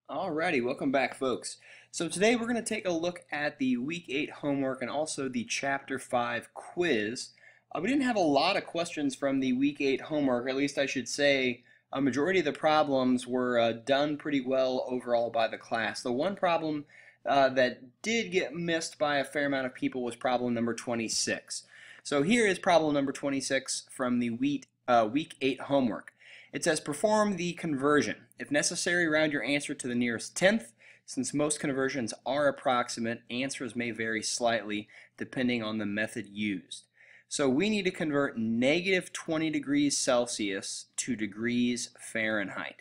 Alrighty, welcome back, folks. So today we're going to take a look at the Week 8 homework and also the Chapter 5 quiz. We didn't have a lot of questions from the Week 8 homework, or at least I should say a majority of the problems were done pretty well overall by the class. The one problem that did get missed by a fair amount of people was problem number 26. So here is problem number 26 from the Week 8 homework. It says perform the conversion. If necessary, round your answer to the nearest tenth. Since most conversions are approximate, answers may vary slightly depending on the method used. So we need to convert negative 20 degrees Celsius to degrees Fahrenheit.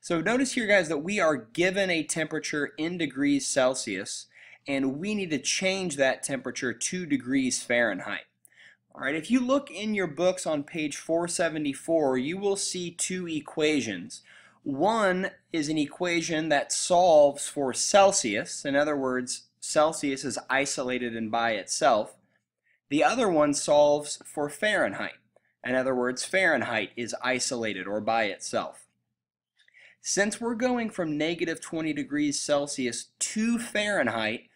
So notice here, guys, that we are given a temperature in degrees Celsius, and we need to change that temperature to degrees Fahrenheit. All right, if you look in your books on page 474, you will see two equations. One is an equation that solves for Celsius. In other words, Celsius is isolated and by itself. The other one solves for Fahrenheit. In other words, Fahrenheit is isolated or by itself. Since we're going from negative 20 degrees Celsius to Fahrenheit,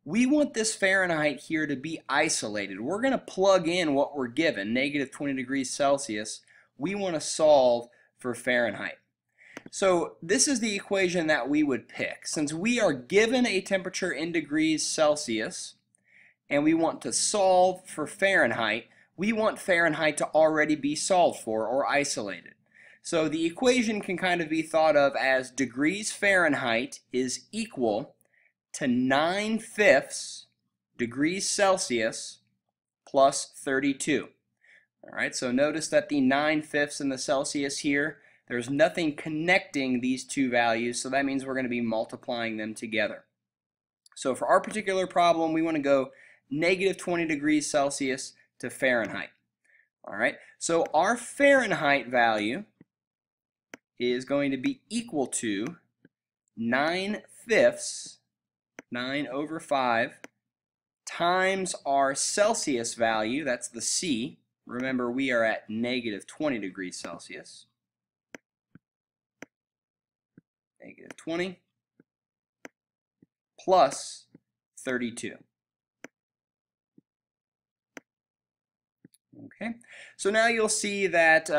we want this Fahrenheit here to be isolated. We're going to plug in what we're given, negative 20 degrees Celsius. We want to solve for Fahrenheit. So this is the equation that we would pick. Since we are given a temperature in degrees Celsius and we want to solve for Fahrenheit, we want Fahrenheit to already be solved for or isolated. So the equation can kind of be thought of as degrees Fahrenheit is equal to 9/5 degrees Celsius plus 32. All right, so notice that the 9/5 and the Celsius here, there's nothing connecting these two values, so that means we're going to be multiplying them together. So for our particular problem, we want to go negative 20 degrees Celsius to Fahrenheit. All right, so our Fahrenheit value is going to be equal to 9/5, 9 over 5, times our Celsius value, that's the C. Remember, we are at negative 20 degrees Celsius. Negative 20 plus 32. Okay, so now you'll see that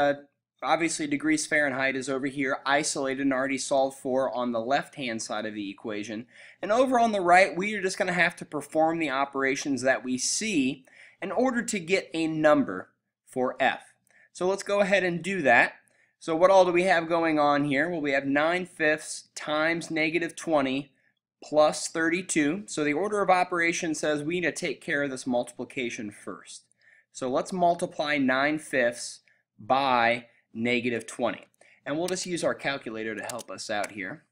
obviously degrees Fahrenheit is over here isolated and already solved for on the left-hand side of the equation. And over on the right, we are just going to have to perform the operations that we see in order to get a number for F. So let's go ahead and do that. So what all do we have going on here? Well, we have 9/5 times negative 20 plus 32. So the order of operations says we need to take care of this multiplication first. So let's multiply 9/5 by negative 20. And we'll just use our calculator to help us out here.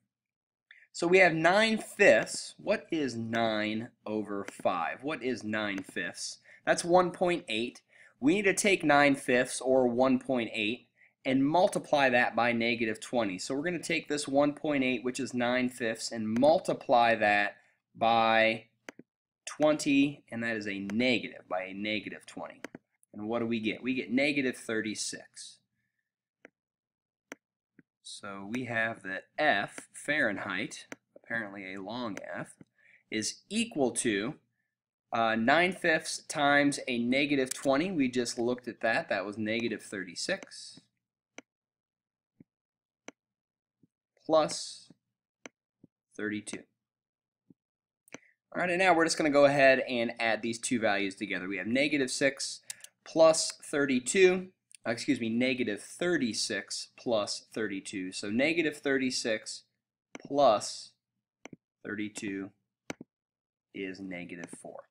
So we have 9/5. What is 9 over 5? What is 9/5? That's 1.8. We need to take 9/5 or 1.8 and multiply that by negative 20. So we're going to take this 1.8, which is 9/5, and multiply that by 20, and that is a negative, by a negative 20. And what do we get? We get negative 36. So we have that F, Fahrenheit, apparently a long F, is equal to 9/5 times a negative 20. We just looked at that. That was negative 36. Plus 32. All right, and now we're just going to go ahead and add these two values together. We have negative 6 plus 32. Excuse me, negative 36 plus 32. So negative 36 plus 32 is negative 4.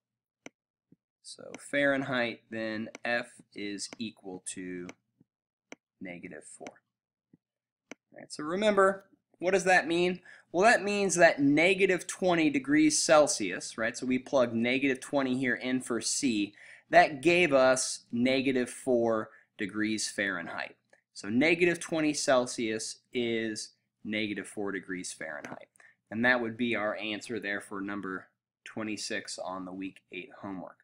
So Fahrenheit, then F is equal to negative 4. All right, so remember, what does that mean? Well, that means that negative 20 degrees Celsius, right? So we plug negative 20 here in for C. That gave us negative 4 degrees Fahrenheit. So negative 20 Celsius is negative 4 degrees Fahrenheit. And that would be our answer there for number 26 on the Week 8 homework.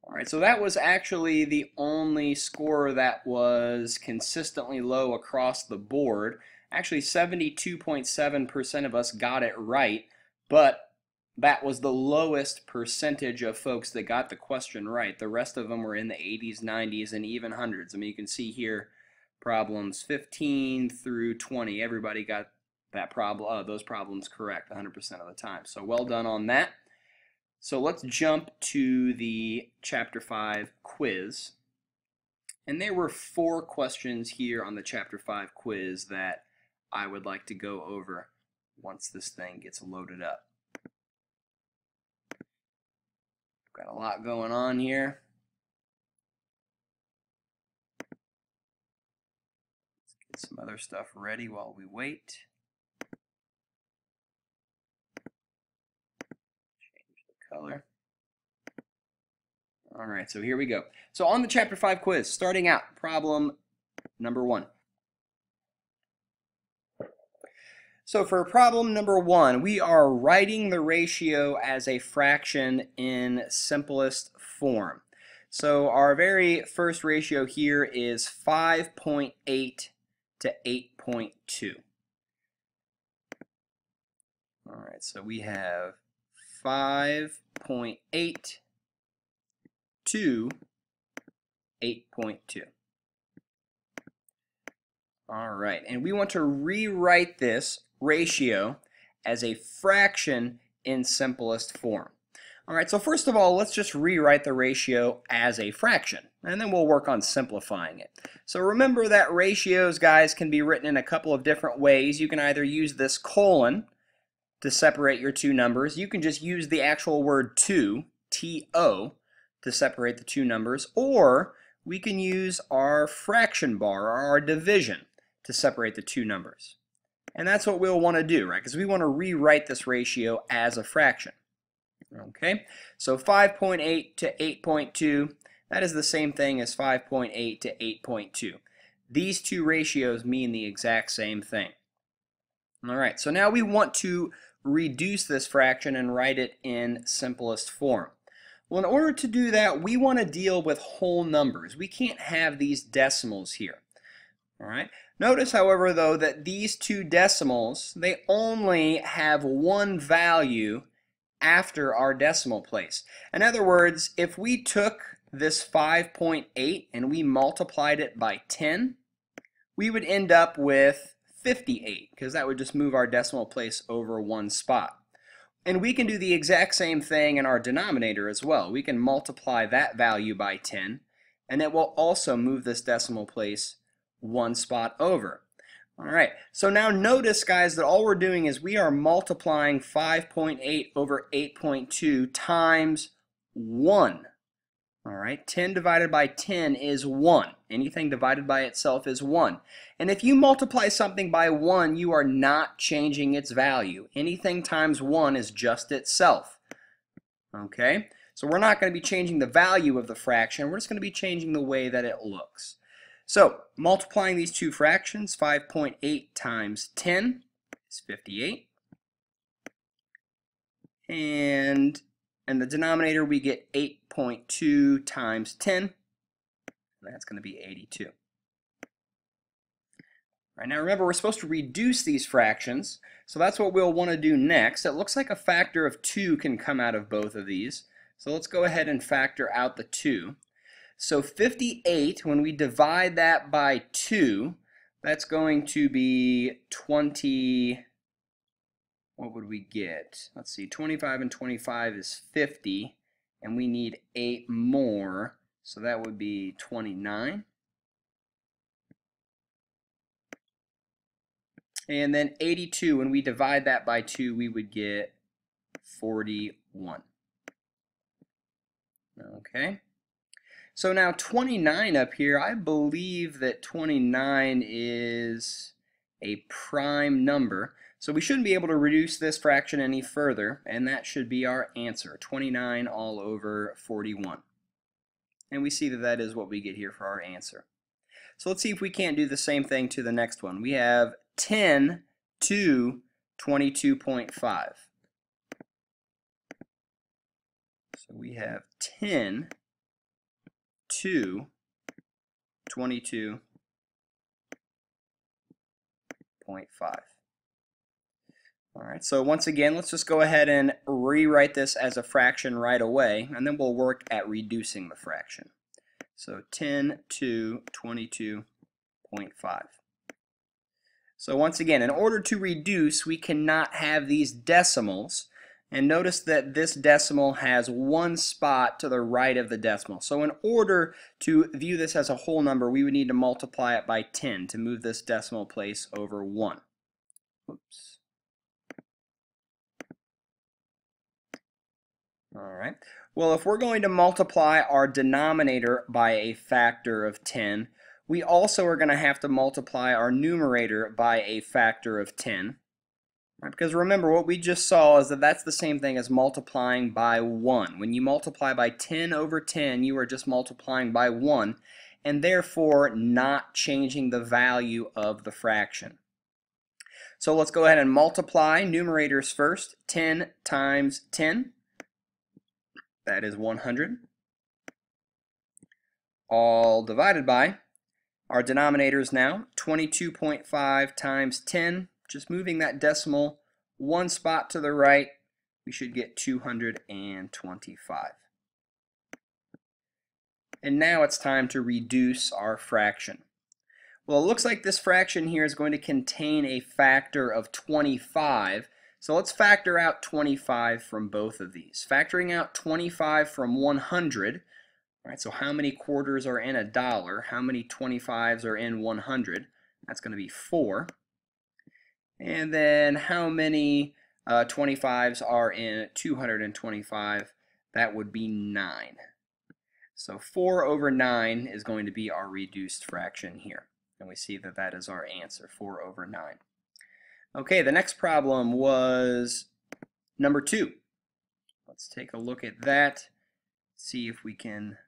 All right, so that was actually the only score that was consistently low across the board. Actually, 72.7% of us got it right, but that was the lowest percentage of folks that got the question right. The rest of them were in the 80s, 90s, and even hundreds. I mean, you can see here problems 15 through 20. Everybody got that those problems correct 100% of the time. So well done on that. So let's jump to the Chapter 5 quiz. And there were 4 questions here on the Chapter 5 quiz that I would like to go over once this thing gets loaded up. Got a lot going on here. Let's get some other stuff ready while we wait. Change the color. All right, so here we go. So on the Chapter 5 quiz, starting out, problem number 1. So for problem number 1, we are writing the ratio as a fraction in simplest form. So our very first ratio here is 5.8 to 8.2. All right, so we have 5.8 to 8.2. All right, and we want to rewrite this ratio as a fraction in simplest form. All right, so first of all, let's just rewrite the ratio as a fraction, and then we'll work on simplifying it. So remember that ratios, guys, can be written in a couple of different ways. You can either use this colon to separate your two numbers. You can just use the actual word to, T-O, to separate the two numbers, or we can use our fraction bar, or our division, to separate the two numbers. And that's what we'll want to do, right? Because we want to rewrite this ratio as a fraction. Okay, so 5.8 to 8.2, that is the same thing as 5.8 to 8.2. These two ratios mean the exact same thing. All right, so now we want to reduce this fraction and write it in simplest form. Well, in order to do that, we want to deal with whole numbers. We can't have these decimals here. All right. Notice, however, though, that these two decimals, they only have one value after our decimal place. In other words, if we took this 5.8 and we multiplied it by 10, we would end up with 58, because that would just move our decimal place over one spot. And we can do the exact same thing in our denominator as well. We can multiply that value by 10, and it will also move this decimal place one spot over. All right, so now notice, guys, that all we're doing is we are multiplying 5.8 over 8.2 times 1. All right, 10 divided by 10 is 1. Anything divided by itself is 1. And if you multiply something by 1, you are not changing its value. Anything times 1 is just itself. Okay, so we're not going to be changing the value of the fraction. We're just going to be changing the way that it looks. So multiplying these two fractions, 5.8 times 10 is 58. And in the denominator, we get 8.2 times 10. That's going to be 82. Right, now remember, we're supposed to reduce these fractions, so that's what we'll want to do next. It looks like a factor of 2 can come out of both of these. So let's go ahead and factor out the 2. So 58, when we divide that by 2, that's going to be 20, what would we get? Let's see, 25 and 25 is 50, and we need 8 more, so that would be 29. And then 82, when we divide that by 2, we would get 41. Okay. So now 29 up here, I believe that 29 is a prime number. So we shouldn't be able to reduce this fraction any further, and that should be our answer, 29 all over 41. And we see that that is what we get here for our answer. So let's see if we can't do the same thing to the next one. We have 10 to 22.5. So we have 10 to 22.5. All right, so once again, let's just go ahead and rewrite this as a fraction right away, and then we'll work at reducing the fraction. So 10 to 22.5. So once again, in order to reduce, we cannot have these decimals. And notice that this decimal has one spot to the right of the decimal. So in order to view this as a whole number, we would need to multiply it by 10 to move this decimal place over 1. Oops. All right. Well, if we're going to multiply our denominator by a factor of 10, we also are going to have to multiply our numerator by a factor of 10. Right? Because remember, what we just saw is that that's the same thing as multiplying by 1. When you multiply by 10 over 10, you are just multiplying by 1, and therefore not changing the value of the fraction. So let's go ahead and multiply numerators first. 10 times 10. That is 100. All divided by our denominators now, 22.5 times 10. Just moving that decimal one spot to the right, we should get 225. And now it's time to reduce our fraction. Well, it looks like this fraction here is going to contain a factor of 25. So let's factor out 25 from both of these. Factoring out 25 from 100, right, so how many quarters are in a dollar? How many 25s are in 100? That's going to be 4. And then how many 25s are in 225? That would be 9. So 4 over 9 is going to be our reduced fraction here. And we see that that is our answer, 4 over 9. Okay, the next problem was number 2. Let's take a look at that, see if we can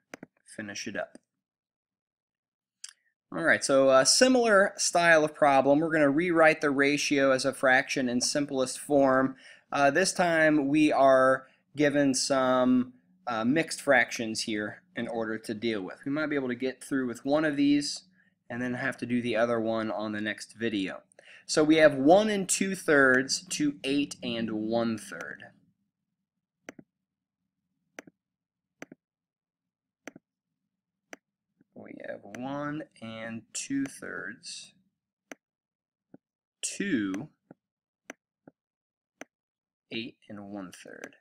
finish it up. All right, so a similar style of problem. We're going to rewrite the ratio as a fraction in simplest form. This time we are given some mixed fractions here in order to deal with. We might be able to get through with one of these and then have to do the other one on the next video. So we have 1 2/3 to 8 1/3. We have 1 2/3 to 8 1/3.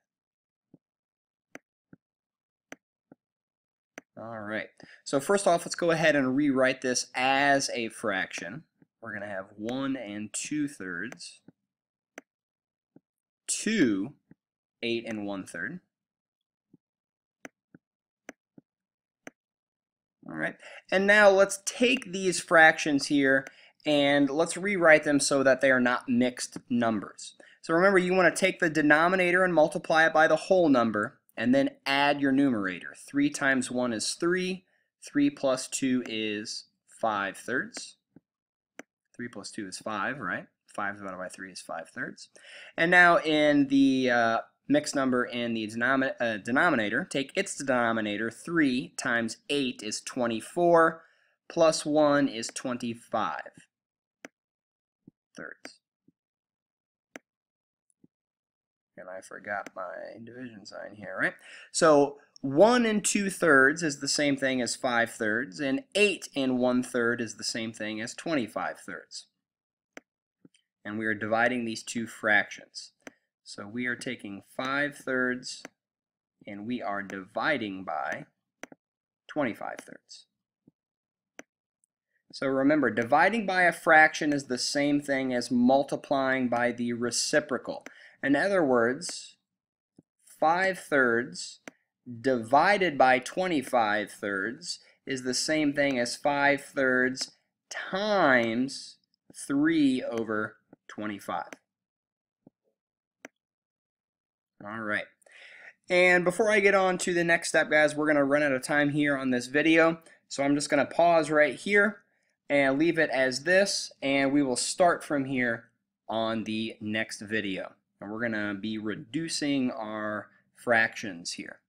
All right. So first off, let's go ahead and rewrite this as a fraction. We're going to have 1 2/3 to 8 1/3. All right. And now let's take these fractions here and let's rewrite them so that they are not mixed numbers. So remember, you want to take the denominator and multiply it by the whole number and then add your numerator. 3 times 1 is 3. 3 plus 2 is 5/3. 3 plus 2 is 5, right? 5 divided by 3 is 5/3. And now in the mixed number in the denominator, take its denominator. 3 times 8 is 24, plus 1 is 25/3. And I forgot my division sign here, right? So 1 2/3 is the same thing as 5/3, and 8 1/3 is the same thing as 25/3. And we are dividing these two fractions. So we are taking 5/3 and we are dividing by 25/3. So remember, dividing by a fraction is the same thing as multiplying by the reciprocal. In other words, 5/3 divided by 25/3 is the same thing as 5/3 times 3 over 25. All right. And before I get on to the next step, guys, we're going to run out of time here on this video. So I'm just going to pause right here and leave it as this, and we will start from here on the next video. And we're going to be reducing our fractions here.